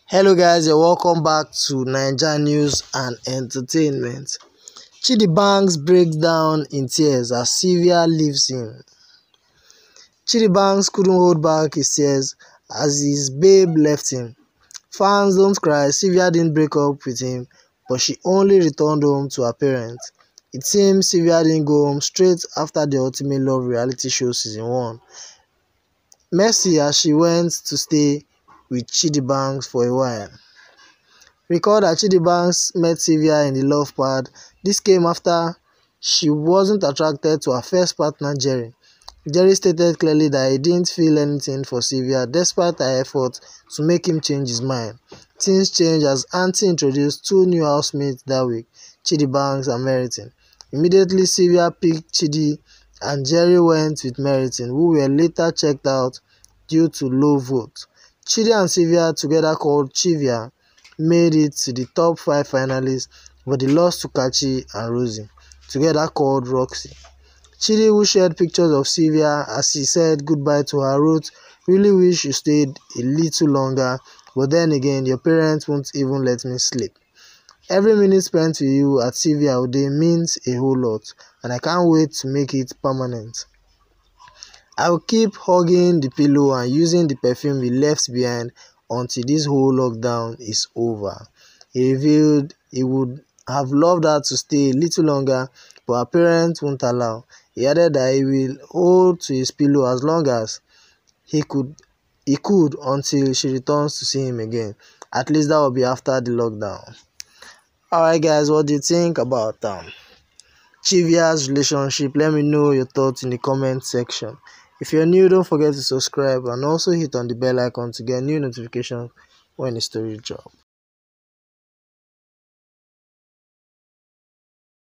Hello guys, you're welcome back to Naija News and Entertainment. Chidi Banks breaks down in tears as Sylvia leaves him. Chidi Banks couldn't hold back his tears as his babe left him. Fans don't cry, Sylvia didn't break up with him, but she only returned home to her parents. It seems Sylvia didn't go home straight after the Ultimate Love reality show season 1. Mercy as she went to stay with Chidi Banks for a while. Recall that Chidi Banks met Sylvia in the love pad. This came after she wasn't attracted to her first partner Jerry. Jerry stated clearly that he didn't feel anything for Sylvia despite her efforts to make him change his mind. Things changed as Auntie introduced 2 new housemates that week, Chidi Banks and Meriton. Immediately Sylvia picked Chidi and Jerry went with Meriton, who were later checked out due to low votes. Chidi and Sylvia, together called Chivia, made it to the top 5 finalists, but they lost to Kachi and Rosie, together called Roxy. Chidi, who shared pictures of Sylvia as he said goodbye to her, wrote, "Really wish you stayed a little longer, but then again, your parents won't even let me sleep. Every minute spent with you at Sylvia Ode means a whole lot, and I can't wait to make it permanent. I will keep hugging the pillow and using the perfume we left behind until this whole lockdown is over." He revealed he would have loved her to stay a little longer, but her parents won't allow. He added that he will hold to his pillow as long as he could until she returns to see him again. At least that will be after the lockdown. Alright guys, what do you think about Chivia's relationship? Let me know your thoughts in the comment section. If you're new, don't forget to subscribe and also hit on the bell icon to get new notifications when the story drops.